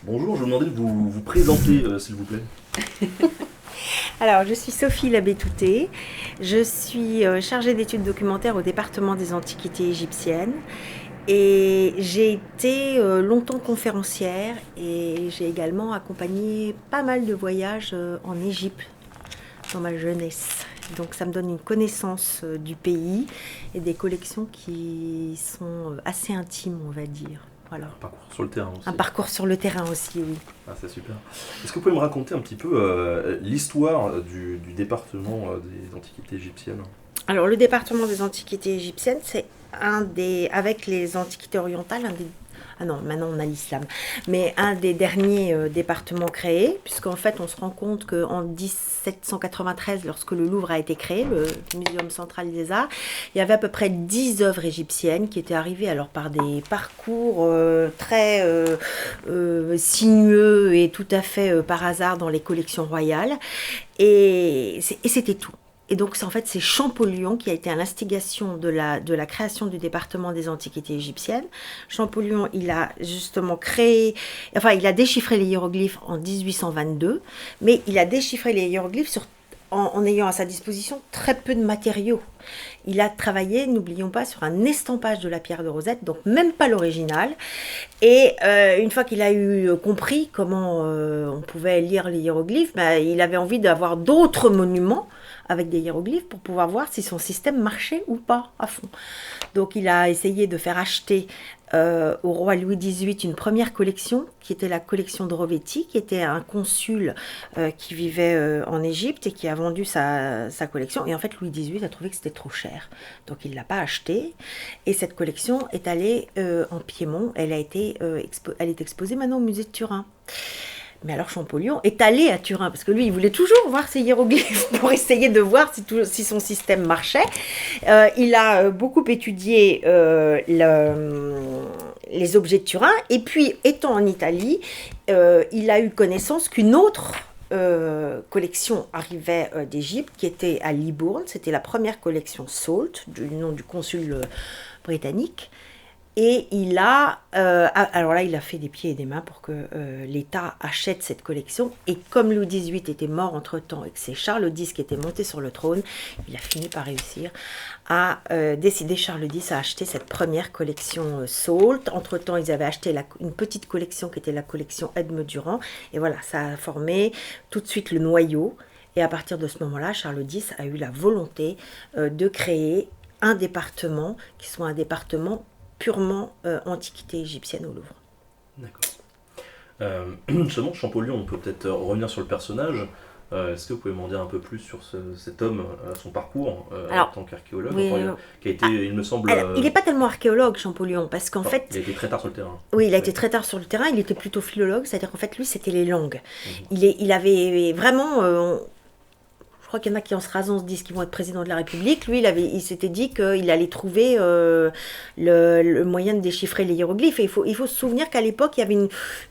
Bonjour, je vous demandais de vous présenter, s'il vous plaît. Alors, je suis Sophie Labétouté. Je suis chargée d'études documentaires au département des antiquités égyptiennes. Et j'ai été longtemps conférencière et j'ai également accompagné pas mal de voyages en Égypte dans ma jeunesse. Donc ça me donne une connaissance du pays et des collections qui sont assez intimes, on va dire. Voilà. Un parcours sur le terrain aussi. Un parcours sur le terrain aussi, oui. Ah, c'est super. Est-ce que vous pouvez me raconter un petit peu l'histoire du département des antiquités égyptiennes? Alors, le département des antiquités égyptiennes, c'est un des, avec les antiquités orientales, ah non, maintenant on a l'islam, mais un des derniers départements créés, puisqu'en fait, on se rend compte qu'en 1793, lorsque le Louvre a été créé, le Muséum central des arts, il y avait à peu près 10 œuvres égyptiennes qui étaient arrivées alors par des parcours très sinueux et tout à fait par hasard dans les collections royales. Et c'était tout. Et donc, c'est Champollion qui a été à l'instigation de la création du département des antiquités égyptiennes. Champollion, il a justement il a déchiffré les hiéroglyphes en 1822, mais il a déchiffré les hiéroglyphes en ayant à sa disposition très peu de matériaux. Il a travaillé, n'oublions pas, sur un estampage de la pierre de Rosette, donc même pas l'original. Et une fois qu'il a eu compris comment on pouvait lire les hiéroglyphes, il avait envie d'avoir d'autres monuments avec des hiéroglyphes pour pouvoir voir si son système marchait ou pas à fond. Donc il a essayé de faire acheter au roi Louis XVIII une première collection qui était la collection de Rovetti, qui était un consul qui vivait en Égypte et qui a vendu sa collection. Et en fait, Louis XVIII a trouvé que c'était trop cher. Donc il ne l'a pas acheté. Et cette collection est allée en Piémont. Elle est exposée maintenant au musée de Turin. Mais alors Champollion est allé à Turin, parce que lui, il voulait toujours voir ses hiéroglyphes pour essayer de voir si son système marchait. Il a beaucoup étudié les objets de Turin, et puis, étant en Italie, il a eu connaissance qu'une autre collection arrivait d'Égypte, qui était à Libourne. C'était la première collection Salt, du nom du consul britannique. Et il a, alors là, il a fait des pieds et des mains pour que l'État achète cette collection. Et comme Louis XVIII était mort entre-temps et que c'est Charles X qui était monté sur le trône, il a fini par réussir à décider, Charles X, à acheter cette première collection Salt. Entre-temps, ils avaient acheté une petite collection qui était la collection Edme Durand. Et voilà, ça a formé tout de suite le noyau. Et à partir de ce moment-là, Charles X a eu la volonté de créer un département qui soit un département purement antiquité égyptienne au Louvre. D'accord. Justement, Champollion, on peut peut-être revenir sur le personnage. Est-ce que vous pouvez m'en dire un peu plus sur cet homme, son parcours en tant qu'archéologue, oui, qui a été, il me semble... il n'est pas tellement archéologue, Champollion, parce qu'en fait... Il a été très tard sur le terrain. Oui, il a été très tard sur le terrain, il était plutôt philologue, c'est-à-dire qu'en fait, lui, c'était les langues. Il avait vraiment... je crois qu'il y en a qui en se rasant se disent qu'ils vont être président de la République. Lui, il s'était dit qu'il allait trouver le moyen de déchiffrer les hiéroglyphes. Et il faut se souvenir qu'à l'époque, il y avait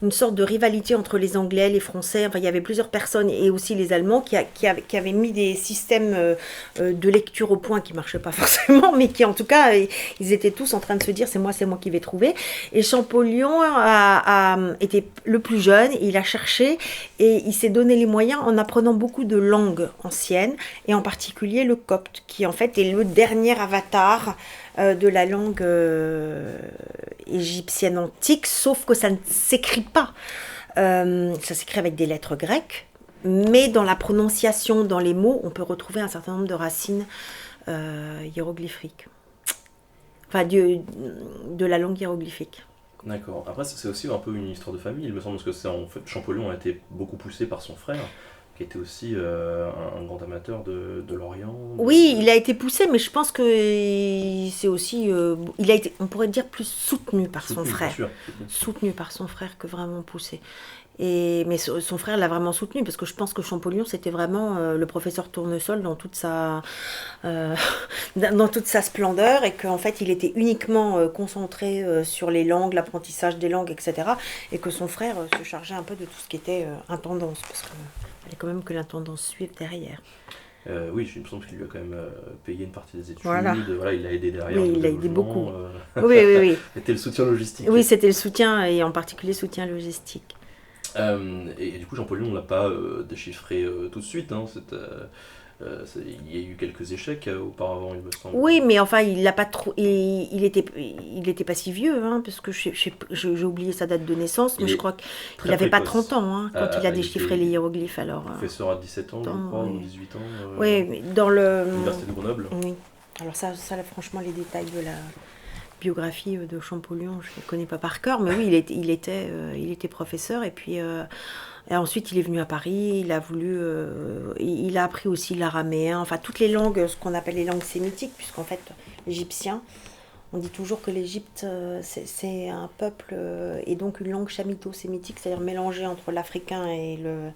une sorte de rivalité entre les Anglais, les Français. Enfin, il y avait plusieurs personnes et aussi les Allemands qui avaient mis des systèmes de lecture au point qui ne marchaient pas forcément, mais qui, en tout cas, ils étaient tous en train de se dire c'est moi qui vais trouver. Et Champollion a été le plus jeune. Il a cherché et il s'est donné les moyens en apprenant beaucoup de langues anciennes, et en particulier le copte, qui en fait est le dernier avatar de la langue égyptienne antique, sauf que ça ne s'écrit pas. Ça s'écrit avec des lettres grecques, mais dans la prononciation, dans les mots, on peut retrouver un certain nombre de racines hiéroglyphiques. Enfin, de la langue hiéroglyphique. D'accord. Après, c'est aussi un peu une histoire de famille, il me semble, parce que en fait, Champollion a été beaucoup poussé par son frère, qui était aussi un grand amateur de l'Orient. Oui, il a été poussé, mais je pense que c'est aussi, il a été, on pourrait dire, plus soutenu par son frère. Bien sûr. Soutenu par son frère que vraiment poussé. Mais son frère l'a vraiment soutenu, parce que je pense que Champollion, c'était vraiment le professeur Tournesol dans toute dans toute sa splendeur, et qu'en fait, il était uniquement concentré sur les langues, l'apprentissage des langues, etc. Et que son frère se chargeait un peu de tout ce qui était intendance, parce qu'il fallait quand même que l'intendance suive derrière. Oui, il me semble qu'il lui a quand même payé une partie des études. Voilà. Il a aidé derrière. Oui, il a aidé beaucoup. Oui. Oui. C'était le soutien logistique. Oui, c'était le soutien, et en particulier soutien logistique. Et du coup, Champollion, on ne l'a pas déchiffré tout de suite. Hein, il y a eu quelques échecs auparavant, il me semble. Oui, mais enfin, il l'a pas trop. Il était pas si vieux, hein, parce que j'ai oublié sa date de naissance, mais Il je est crois qu'il très n'avait pas précoce. 30 ans, hein, quand il a Il déchiffré les était hiéroglyphes. Alors, professeur à 17 ans, je crois, ou oui. 18 ans, Oui, mais dans à le. l'université de Grenoble. Oui. Alors ça, là, franchement, les détails de la biographie de Champollion, je ne les connais pas par cœur, mais oui, il était professeur, et puis et ensuite il est venu à Paris, il a voulu, il a appris aussi l'araméen, enfin toutes les langues, ce qu'on appelle les langues sémitiques, puisqu'en fait, l'égyptien, on dit toujours que l'Égypte, c'est un peuple, et donc une langue chamito-sémitique, c'est-à-dire mélangée entre l'africain et le...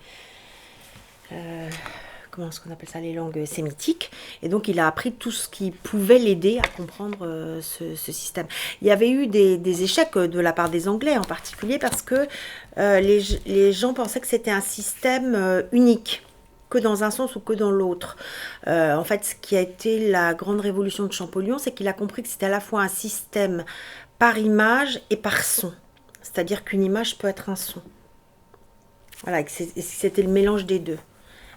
comment est-ce qu'on appelle ça, les langues sémitiques. Et donc, il a appris tout ce qui pouvait l'aider à comprendre ce système. Il y avait eu des échecs de la part des Anglais en particulier parce que les gens pensaient que c'était un système unique, que dans un sens ou que dans l'autre. En fait, ce qui a été la grande révolution de Champollion, c'est qu'il a compris que c'était à la fois un système par image et par son. C'est-à-dire qu'une image peut être un son. Voilà, c'était le mélange des deux.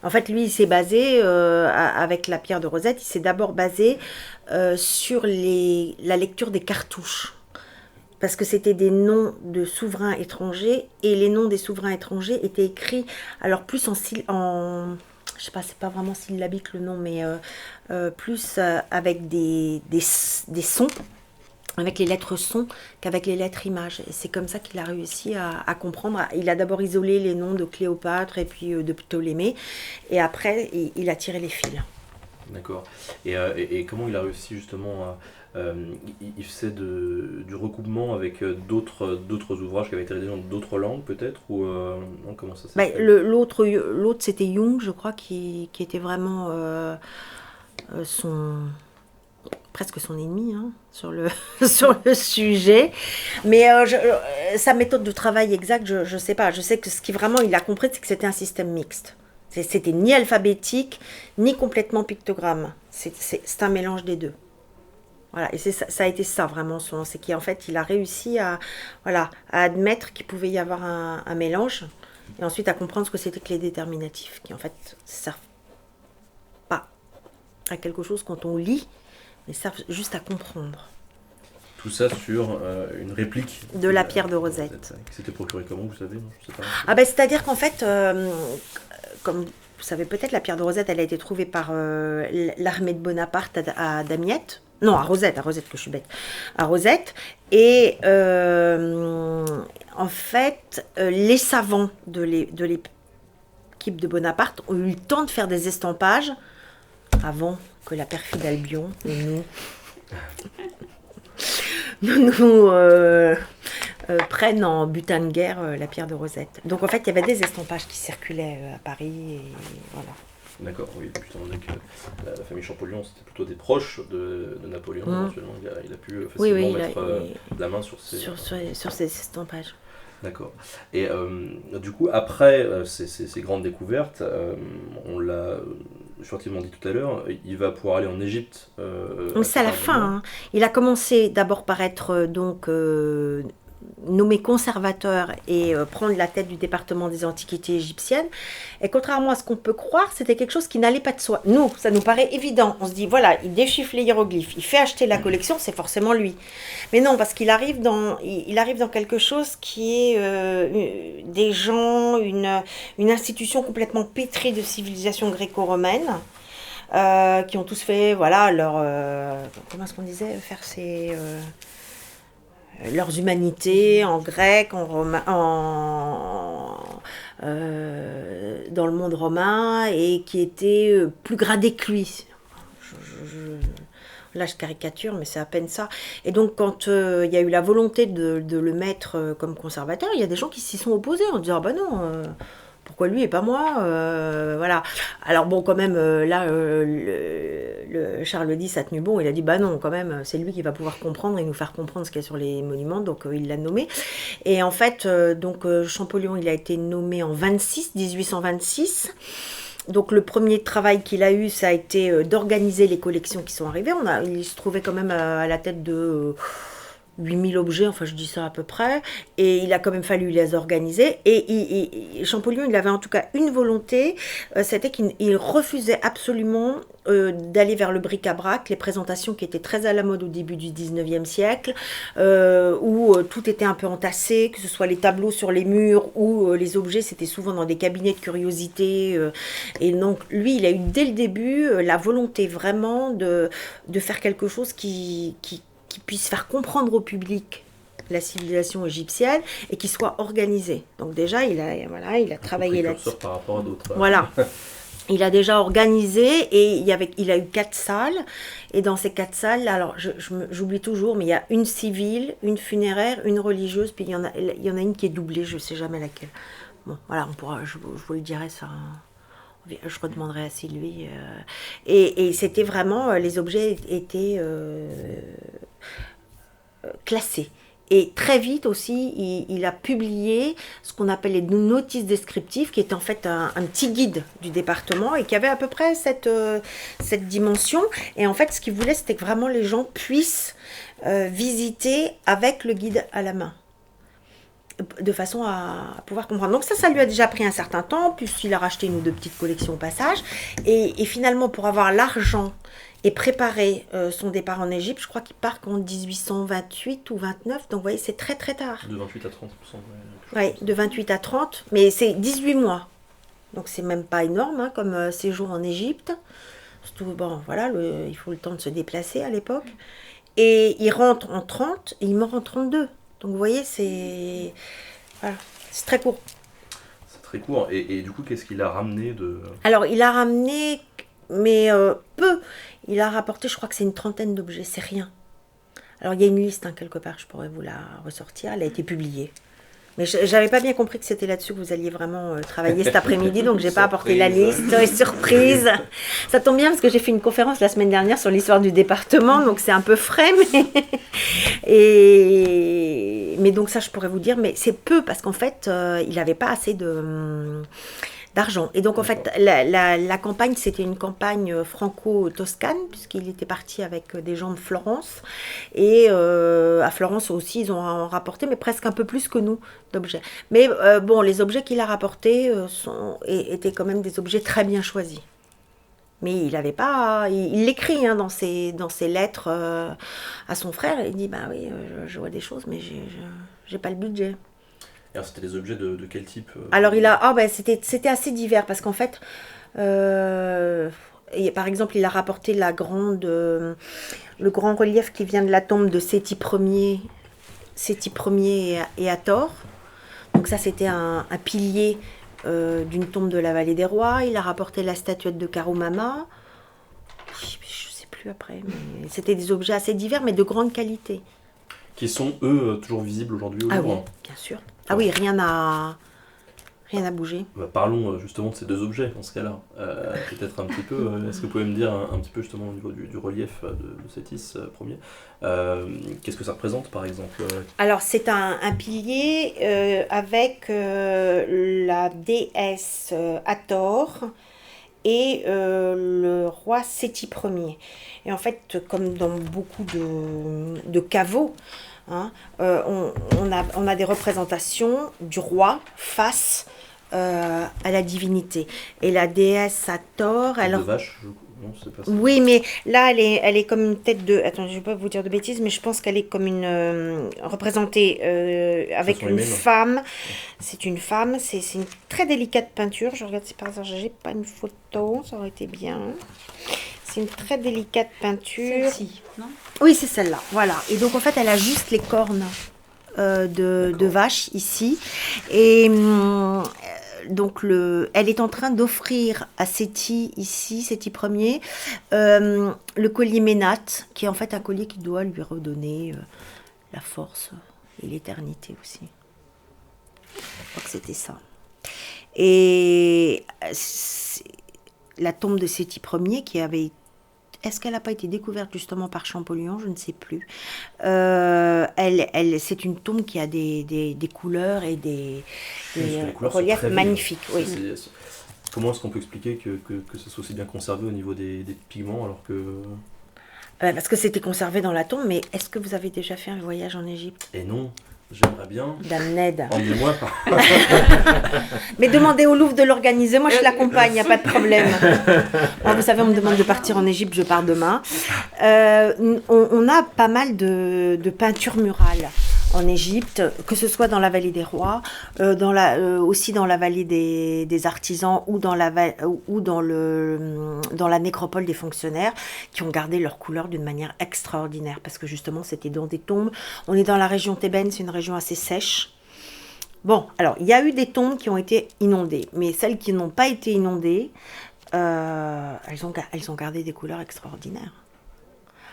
En fait, lui, il s'est basé, avec la pierre de Rosette, il s'est d'abord basé sur la lecture des cartouches. Parce que c'était des noms de souverains étrangers, et les noms des souverains étrangers étaient écrits, alors plus je sais pas, c'est pas vraiment syllabique le nom, mais plus avec des sons, avec les lettres sons qu'avec les lettres images. Et c'est comme ça qu'il a réussi à comprendre. Il a d'abord isolé les noms de Cléopâtre et puis de Ptolémée, et après il a tiré les fils. D'accord. Et comment il a réussi justement à... il faisait du recoupement avec d'autres ouvrages qui avaient été rédigés dans d'autres langues peut-être ou non, comment ça s'est fait? L'autre c'était Jung, je crois, qui était vraiment presque son ennemi, hein, sur sur le sujet. Mais sa méthode de travail exacte, je ne sais pas. Je sais que ce qui vraiment il a compris, c'est que c'était un système mixte. C'était ni alphabétique, ni complètement pictogramme. C'est un mélange des deux. Voilà, et ça a été ça vraiment, c'est qu'en fait il a réussi à admettre qu'il pouvait y avoir un mélange, et ensuite à comprendre ce que c'était que les déterminatifs, qui en fait ne servent pas à quelque chose quand on lit, mais servent juste à comprendre. Tout ça sur une réplique De la pierre de Rosette. Qui s'était procurée comment, vous savez? Je sais pas. Ah ben c'est-à-dire qu'en fait, comme vous savez peut-être, la pierre de Rosette, elle a été trouvée par l'armée de Bonaparte à Damiette. Non, à Rosette, que je suis bête. À Rosette. Et en fait, les savants de l'équipe de Bonaparte ont eu le temps de faire des estampages avant que la perfide Albion et nous prennent en butin de guerre la pierre de Rosette. Donc en fait, il y avait des estampages qui circulaient à Paris, et voilà. D'accord, oui, puis étant donné que la famille Champollion c'était plutôt des proches de Napoléon, éventuellement il a pu facilement mettre la main sur ces estampages. D'accord. Et du coup, après ces grandes découvertes, on l'a gentiment dit tout à l'heure, il va pouvoir aller en Égypte. C'est à la fin. Hein. Il a commencé d'abord par être nommé conservateur et prendre la tête du département des antiquités égyptiennes. Et contrairement à ce qu'on peut croire, c'était quelque chose qui n'allait pas de soi. Nous, ça nous paraît évident. On se dit, voilà, il déchiffre les hiéroglyphes, il fait acheter la collection, c'est forcément lui. Mais non, parce qu'il arrive dans quelque chose qui est des gens, une institution complètement pétrie de civilisation gréco-romaine. Qui ont tous fait, voilà, comment est-ce qu'on disait, faire leurs humanités en grec, en romain, dans le monde romain, et qui étaient plus gradés que lui. Là, je caricature, mais c'est à peine ça. Et donc, quand il y a eu la volonté de le mettre comme conservateur, il y a des gens qui s'y sont opposés en disant, ah ben non, pourquoi lui et pas moi, voilà. Alors bon, quand même, là, le Charles X a tenu bon, il a dit, bah non, quand même, c'est lui qui va pouvoir comprendre et nous faire comprendre ce qu'il y a sur les monuments, donc il l'a nommé. Et en fait, Champollion, il a été nommé en 1826. Donc le premier travail qu'il a eu, ça a été d'organiser les collections qui sont arrivées. Il se trouvait quand même à la tête de 8000 objets, enfin je dis ça à peu près, et il a quand même fallu les organiser. Et Champollion, il avait en tout cas une volonté, c'était qu'il refusait absolument d'aller vers le bric-à-brac, les présentations qui étaient très à la mode au début du 19e siècle, où tout était un peu entassé, que ce soit les tableaux sur les murs ou les objets, c'était souvent dans des cabinets de curiosité. Et donc lui, il a eu dès le début la volonté vraiment de faire quelque chose qui puisse faire comprendre au public la civilisation égyptienne et qui soit organisé. Donc déjà, il a travaillé là-dessus. Par rapport à d'autres. Voilà. Il a déjà organisé et il a eu 4 salles. Et dans ces 4 salles, alors j'oublie toujours, mais il y a une civile, une funéraire, une religieuse, puis il y en a une qui est doublée, je ne sais jamais laquelle. Bon, voilà, je vous le dirai ça. Je redemanderai à Sylvie. Et c'était vraiment, les objets étaient classés. Et très vite aussi, il a publié ce qu'on appelle les notices descriptives, qui est en fait un petit guide du département et qui avait à peu près cette dimension. Et en fait, ce qu'il voulait, c'était que vraiment les gens puissent visiter avec le guide à la main, de façon à pouvoir comprendre. Donc ça lui a déjà pris un certain temps, puisqu'il a racheté une ou deux petites collections au passage. Et finalement, pour avoir l'argent et préparer son départ en Égypte, je crois qu'il part en 1828 ou 29, donc vous voyez, c'est très très tard. De 28 à 30%. Oui, de 28 à 30, mais c'est 18 mois. Donc c'est même pas énorme comme séjour en Égypte. Surtout, bon, voilà, il faut le temps de se déplacer à l'époque. Et il rentre en 30 et il meurt en 32. Donc vous voyez, c'est très court. C'est très court. Et du coup, qu'est-ce qu'il a ramené de... Alors, il a ramené, mais peu. Il a rapporté, je crois que c'est une trentaine d'objets, c'est rien. Alors, il y a une liste quelque part, je pourrais vous la ressortir. Elle a été publiée. Mais j'avais pas bien compris que c'était là-dessus que vous alliez vraiment travailler cet après-midi, donc j'ai pas apporté la liste. Surprise. Ça tombe bien parce que j'ai fait une conférence la semaine dernière sur l'histoire du département, donc c'est un peu frais. Mais donc ça, je pourrais vous dire, mais c'est peu parce qu'en fait, il n'avait pas assez d'argent. Et donc en fait, la campagne, c'était une campagne franco-toscane, puisqu'il était parti avec des gens de Florence. Et à Florence aussi, ils ont rapporté, mais presque un peu plus que nous, d'objets. Mais bon, les objets qu'il a rapportés étaient quand même des objets très bien choisis. Mais il avait pas, il l'écrit dans ses lettres à son frère. Il dit, bah oui, je vois des choses, mais j'ai pas le budget. Alors c'était des objets de quel type Alors c'était assez divers parce qu'en fait, par exemple, il a rapporté le grand relief qui vient de la tombe de Séti Ier et Hathor. Donc ça, c'était un pilier d'une tombe de la vallée des rois. Il a rapporté la statuette de Karumama. Je ne sais plus après, mais c'était des objets assez divers, mais de grande qualité. Qui sont, eux, toujours visibles aujourd'hui au Louvre. Oui, bien sûr. Ah oui, rien n'a bougé. Parlons justement de ces deux objets dans ce cas-là. Peut-être un petit peu, est-ce que vous pouvez me dire un petit peu justement au niveau du relief de Sétis Ier qu'est-ce que ça représente par exemple Alors c'est un pilier avec la déesse Hathor et le roi Séti Ier. Et en fait, comme dans beaucoup de caveaux, on a des représentations du roi face à la divinité. Et la déesse Hathor... De vache, non, c'est pas ça. Oui, mais là, elle est comme une tête de... Attends, je ne vais pas vous dire de bêtises, mais je pense qu'elle est comme une... représentée avec une femme. C'est une femme, c'est une très délicate peinture. Je regarde si par hasard, j'ai pas une photo, ça aurait été bien. C'est une très délicate peinture. Celle-ci, non ? Oui, c'est celle-là, voilà. Et donc, en fait, elle a juste les cornes de vache ici. Et donc, elle est en train d'offrir à Séti, ici, Séti Ier, le collier Ménate, qui est en fait un collier qui doit lui redonner la force et l'éternité aussi. Je crois que c'était ça. Et la tombe de Séti Ier, qui avait été... Est-ce qu'elle n'a pas été découverte justement par Champollion ? Je ne sais plus. C'est une tombe qui a des couleurs et des reliefs magnifiques. Oui. Comment est-ce qu'on peut expliquer que ce soit aussi bien conservé au niveau des pigments alors que... Parce que c'était conservé dans la tombe, mais est-ce que vous avez déjà fait un voyage en Égypte? Et non, j'aimerais bien. Dame Ned. Emmenez-moi. Mais demandez au Louvre de l'organiser, moi je l'accompagne, il n'y a pas de problème. Bon, vous savez, on me demande de partir en Égypte, je pars demain. On a pas mal de peintures murales en Égypte, que ce soit dans la vallée des rois, aussi dans la vallée des artisans ou dans la nécropole des fonctionnaires, qui ont gardé leur couleur d'une manière extraordinaire, parce que justement c'était dans des tombes. On est dans la région thébaine, c'est une région assez sèche. Bon, alors il y a eu des tombes qui ont été inondées, mais celles qui n'ont pas été inondées, elles ont gardé des couleurs extraordinaires.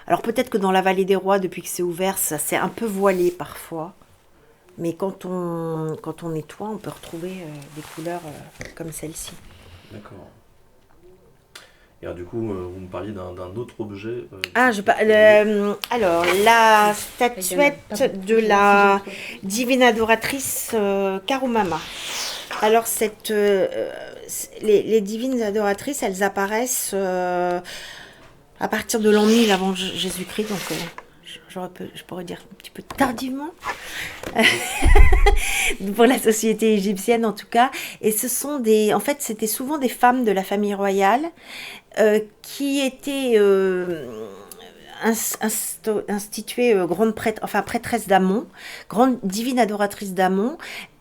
Alors peut-être que dans la vallée des rois, depuis que c'est ouvert, ça s'est un peu voilé parfois. Mais quand on nettoie, on peut retrouver des couleurs comme celle-ci. D'accord. Et alors du coup, vous me parliez d'un autre objet. Alors, la statuette de la divine adoratrice Karumama. Alors, les divines adoratrices, elles apparaissent à partir de l'an 1000 avant Jésus-Christ, donc je pourrais dire un petit peu tardivement, pour la société égyptienne en tout cas. Et en fait, c'était souvent des femmes de la famille royale qui étaient instituées prêtresses d'Amon, grande divine adoratrice d'Amon.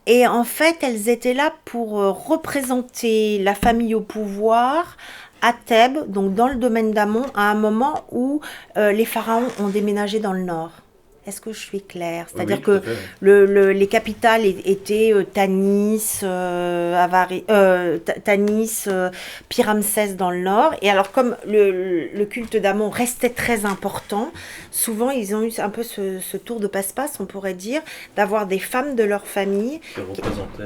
Et en fait, elles étaient là pour représenter la famille au pouvoir à Thèbes, donc dans le domaine d'Amon, à un moment où les pharaons ont déménagé dans le nord. Est-ce que je suis claire? C'est-à-dire que les capitales étaient Tanis, Pyramsès dans le nord. Et alors, comme le culte d'Amon restait très important, souvent ils ont eu un peu ce tour de passe-passe, on pourrait dire, d'avoir des femmes de leur famille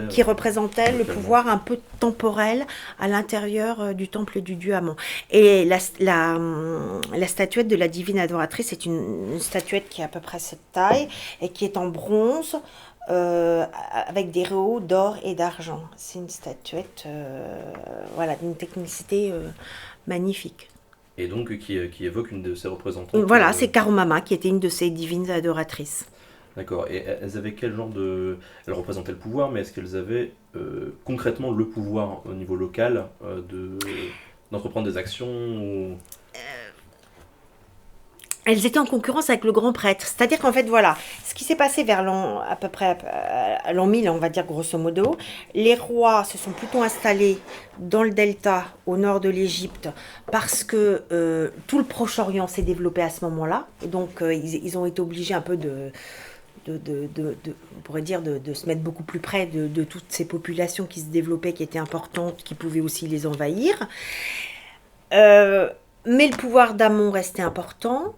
qui représentaient le pouvoir un peu temporel à l'intérieur du temple du dieu Amon. Et la statuette de la divine adoratrice est une statuette qui est à peu près cette taille et qui est en bronze avec des réaux d'or et d'argent. C'est une statuette d'une technicité magnifique. Et donc qui évoque une de ses représentantes. Voilà, c'est Karumama qui était une de ces divines adoratrices. D'accord. Et elles avaient quel genre de... Elles représentaient le pouvoir, mais est-ce qu'elles avaient concrètement le pouvoir au niveau local d'entreprendre des actions ou... Elles étaient en concurrence avec le grand prêtre. C'est-à-dire qu'en fait, voilà, ce qui s'est passé vers à peu près à l'an 1000, on va dire grosso modo, les rois se sont plutôt installés dans le delta, au nord de l'Égypte, parce que tout le Proche-Orient s'est développé à ce moment-là. Et donc, ils ont été obligés un peu on pourrait dire de se mettre beaucoup plus près de toutes ces populations qui se développaient, qui étaient importantes, qui pouvaient aussi les envahir. Mais le pouvoir d'Amon restait important.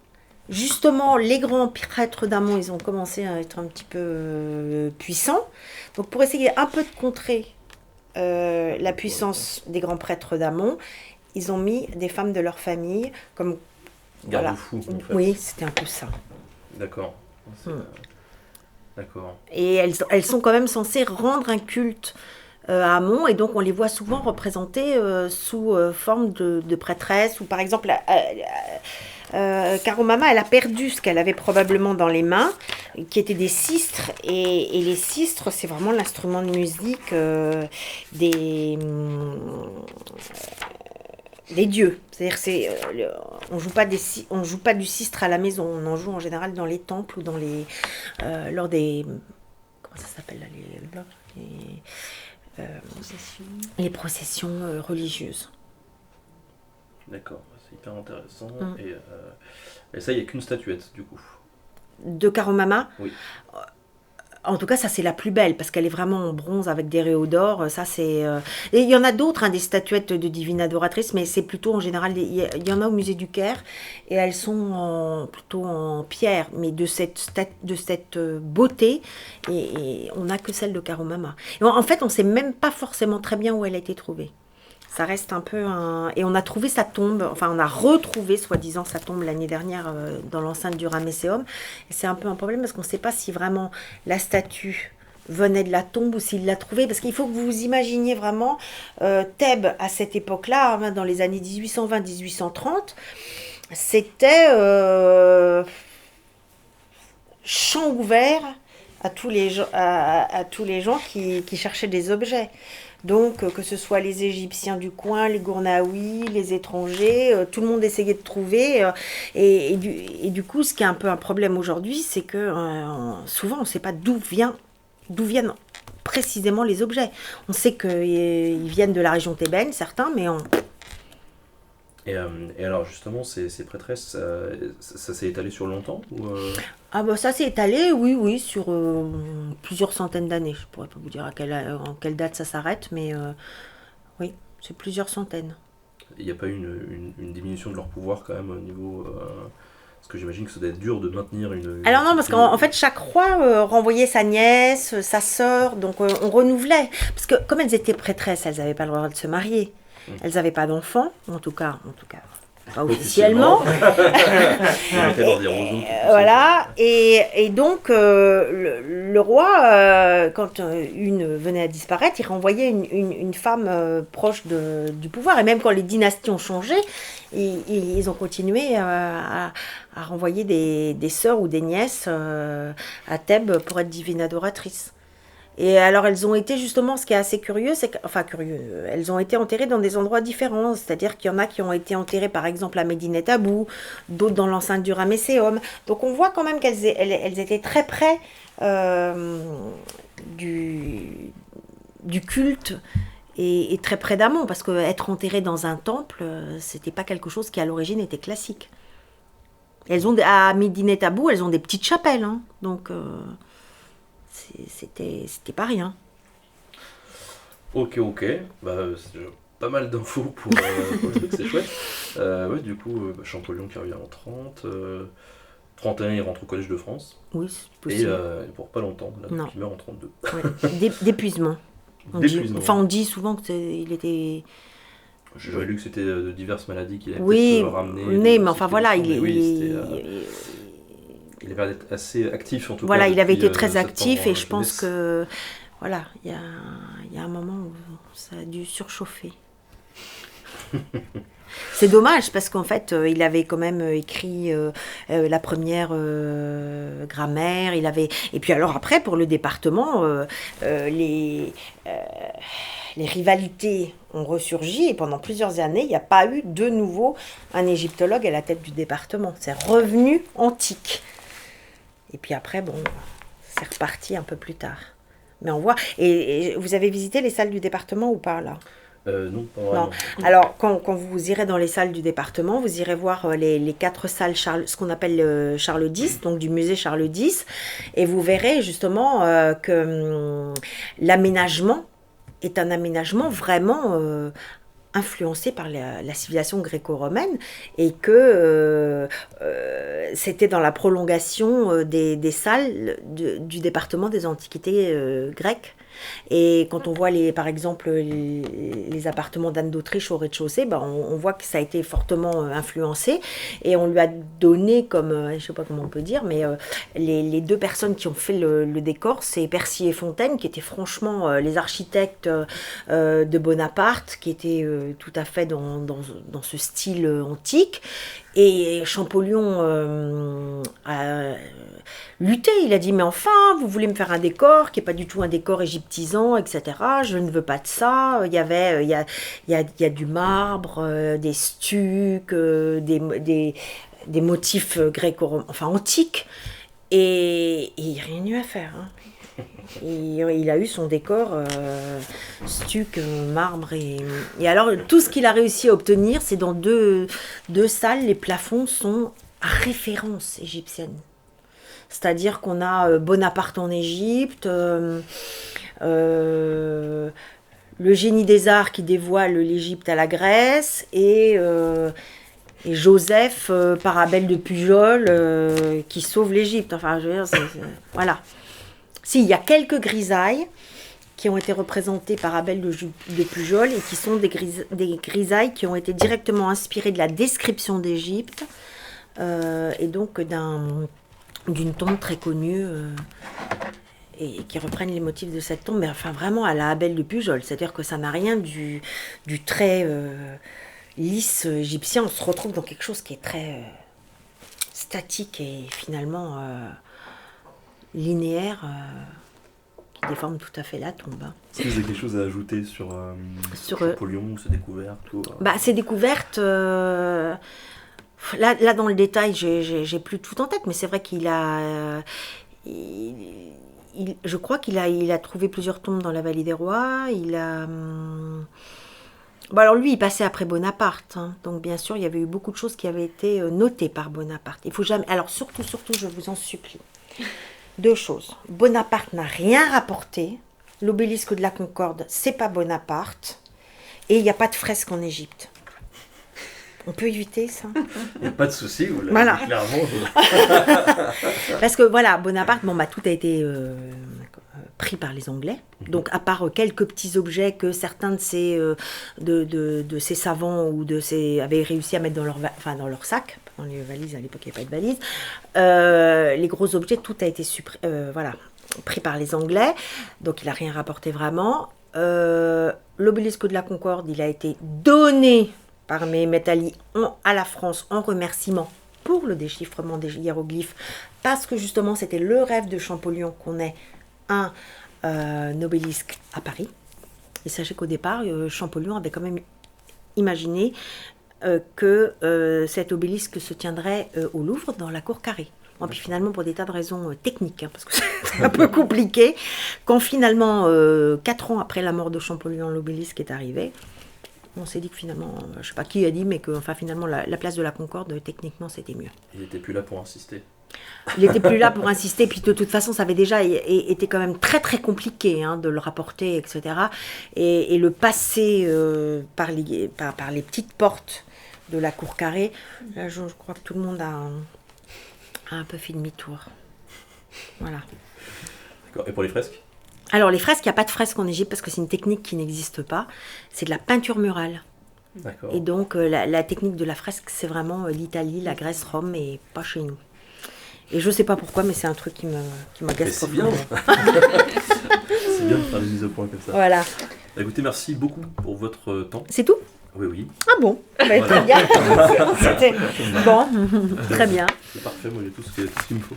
Justement, les grands prêtres d'Amon, ils ont commencé à être un petit peu puissants. Donc, pour essayer un peu de contrer la puissance des grands prêtres d'Amon, ils ont mis des femmes de leur famille comme... Garde-fous, en fait. Oui, c'était un peu ça. D'accord. D'accord. Et elles sont quand même censées rendre un culte à Amon, et donc on les voit souvent représentées sous forme de prêtresses, ou par exemple... Karumama, elle a perdu ce qu'elle avait probablement dans les mains, qui étaient des sistres, et les sistres, c'est vraiment l'instrument de musique des dieux. C'est-à-dire on joue pas du sistre à la maison, on en joue en général dans les temples ou lors des... Comment ça s'appelle là, les processions religieuses. D'accord. C'est hyper intéressant. Et ça, il n'y a qu'une statuette, du coup. De Karumama? Oui. En tout cas, ça, c'est la plus belle, parce qu'elle est vraiment en bronze avec des réaux d'or. Ça, c'est... Et il y en a d'autres, des statuettes de divine adoratrice, mais c'est plutôt, en général, il y en a au musée du Caire, et elles sont plutôt en pierre, mais de cette beauté, et on n'a que celle de Karumama. Et en fait, on ne sait même pas forcément très bien où elle a été trouvée. Ça reste un peu Et on a trouvé sa tombe, enfin on a retrouvé soi-disant sa tombe l'année dernière dans l'enceinte du Ramesséum. Et c'est un peu un problème parce qu'on ne sait pas si vraiment la statue venait de la tombe ou s'il l'a trouvée. Parce qu'il faut que vous vous imaginiez vraiment Thèbes à cette époque-là, dans les années 1820-1830. c'était champ ouvert à tous les gens, à tous les gens qui cherchaient des objets. Donc, que ce soit les Égyptiens du coin, les Gournaouis, les étrangers, tout le monde essayait de trouver. Et du coup, ce qui est un peu un problème aujourd'hui, c'est que souvent, on ne sait pas d'où viennent précisément les objets. On sait qu'ils viennent de la région thébaine, certains, mais Et alors justement, ces prêtresses, ça s'est étalé sur longtemps ou Ah bah ça s'est étalé, oui, oui, sur plusieurs centaines d'années. Je pourrais pas vous dire en quelle date ça s'arrête, mais oui, c'est plusieurs centaines. il n'y a pas eu une diminution de leur pouvoir quand même au niveau... parce que j'imagine que ça doit être dur de maintenir une Alors non, parce activité. qu'en fait, chaque roi renvoyait sa nièce, sa sœur, donc on renouvelait. Parce que comme elles étaient prêtresses, elles n'avaient pas le droit de se marier. Elles n'avaient pas d'enfants, en tout cas, pas officiellement. On mettait dans des roseaux, tout ça. Voilà, et donc le roi, quand une venait à disparaître, il renvoyait une femme proche du pouvoir. Et même quand les dynasties ont changé, ils ont continué à renvoyer des sœurs ou des nièces à Thèbes pour être divines adoratrices. Et alors elles ont été justement, ce qui est assez curieux, elles ont été enterrées dans des endroits différents, c'est-à-dire qu'il y en a qui ont été enterrées par exemple à Médine Tabou, d'autres dans l'enceinte du Ramesséum. Donc on voit quand même qu'elles étaient très près du culte et très près d'Amon, parce qu'être enterrées dans un temple, c'était pas quelque chose qui à l'origine était classique. À Médine Tabou, elles ont des petites chapelles, hein, donc... C'était pas rien. Ok, bah, c'est déjà pas mal d'infos pour le truc, c'est chouette. Ouais, du coup, Champollion qui revient en 30, 31 il rentre au Collège de France, Oui, c'est possible. et pour pas longtemps, là, Non. il meurt en 32. Ouais. D'épuisement. On dit souvent qu'il était... J'avais lu que c'était de diverses maladies qu'il avait Oui, peut-être ramenées. mais enfin voilà, il avait l'air d'être assez actif en tout voilà, cas. il avait depuis, été très sa actif et je pense jeunesse. que voilà, il y a un moment où ça a dû surchauffer. C'est dommage parce qu'en fait, il avait quand même écrit la première grammaire. Et puis alors après, pour le département, les rivalités ont ressurgi et pendant plusieurs années, il n'y a pas eu de nouveau un égyptologue à la tête du département. C'est revenu antique. Et puis après, bon, c'est reparti un peu plus tard. Mais on voit. Et vous avez visité les salles du département ou pas là ? Non, pas vraiment. Non. Alors, quand vous irez dans les salles du département, vous irez voir les 4 salles, ce qu'on appelle Charles X, donc du musée Charles X, et vous verrez justement que l'aménagement est un aménagement vraiment influencé par la civilisation gréco-romaine et que c'était dans la prolongation des salles du département des antiquités grecques. Et quand on voit par exemple les appartements d'Anne d'Autriche au rez-de-chaussée, on voit que ça a été fortement influencé et on lui a donné comme, je ne sais pas comment on peut dire, mais les 2 personnes qui ont fait le décor, c'est Percy et Fontaine qui étaient franchement les architectes de Bonaparte, qui étaient tout à fait dans ce style antique. Et Champollion a lutté, il a dit mais enfin vous voulez me faire un décor qui n'est pas du tout un décor égyptisant, etc. Je ne veux pas de ça. Il y a du marbre, des stucs, des motifs enfin antiques et il n'y a rien eu à faire, hein. Il a eu son décor stuc, marbre et alors tout ce qu'il a réussi à obtenir, c'est dans deux salles, les plafonds sont à référence égyptienne. C'est-à-dire qu'on a Bonaparte en Égypte, le génie des arts qui dévoile l'Égypte à la Grèce et Joseph Parabelle de Pujol qui sauve l'Égypte. Enfin, je veux dire, voilà. Si, il y a quelques grisailles qui ont été représentées par Abel de Pujol et qui sont des grisailles qui ont été directement inspirées de la description d'Égypte et donc d'une tombe très connue et qui reprennent les motifs de cette tombe, mais enfin vraiment à la Abel de Pujol, c'est-à-dire que ça n'a rien du trait lys égyptien, on se retrouve dans quelque chose qui est très statique et finalement linéaire, qui déforme tout à fait la tombe. Est-ce que vous avez quelque chose à ajouter sur Champollion, ses découvertes Ses découvertes, là dans le détail, j'ai plus tout en tête, mais c'est vrai qu'il a... je crois qu'il a trouvé plusieurs tombes dans la vallée des rois. Il a... alors lui, il passait après Bonaparte. Hein. Donc bien sûr, il y avait eu beaucoup de choses qui avaient été notées par Bonaparte. Il faut jamais... Alors surtout, je vous en supplie. 2 choses. Bonaparte n'a rien rapporté. L'obélisque de la Concorde, c'est pas Bonaparte. Et il n'y a pas de fresque en Égypte. On peut éviter ça? Il n'y a pas de souci, vous l'avez dit clairement. Parce que voilà, Bonaparte, tout a été pris par les Anglais. Donc à part quelques petits objets que certains de ces savants ou avaient réussi à mettre dans leur sac, dans les valises, à l'époque il n'y avait pas de valises, les gros objets, tout a été pris par les Anglais. Donc il n'a rien rapporté vraiment. L'obélisque de la Concorde, il a été donné par Mehmet Ali à la France en remerciement pour le déchiffrement des hiéroglyphes, parce que justement c'était le rêve de Champollion qu'on ait un obélisque à Paris. Et sachez qu'au départ, Champollion avait quand même imaginé que cet obélisque se tiendrait au Louvre, dans la cour carrée. Bon, puis finalement, pour des tas de raisons techniques, parce que c'est un peu compliqué, quand finalement, 4 ans après la mort de Champollion, l'obélisque est arrivé, on s'est dit que finalement, je ne sais pas qui a dit, mais que finalement, la place de la Concorde, techniquement, c'était mieux. Il n'était plus là pour insister. Il n'était plus là pour insister, puis de toute façon, ça avait déjà été quand même très très compliqué de le rapporter, etc. Et le passer par les petites portes de la cour carrée, là, je crois que tout le monde a un peu fait demi-tour. Voilà. D'accord. Et pour les fresques ? Alors les fresques, il n'y a pas de fresques en Égypte parce que c'est une technique qui n'existe pas. C'est de la peinture murale. D'accord. Et donc la technique de la fresque, c'est vraiment l'Italie, la Grèce, Rome, et pas chez nous. Et je ne sais pas pourquoi, mais c'est un truc qui m'agace profondément. C'est bien de faire des mises au point comme ça. Voilà. Écoutez, merci beaucoup pour votre temps. C'est tout ? Oui, oui. Ah bon ? Voilà. Très bien. C'était bon. Très bien. C'est parfait, moi j'ai tout ce qu'il me faut.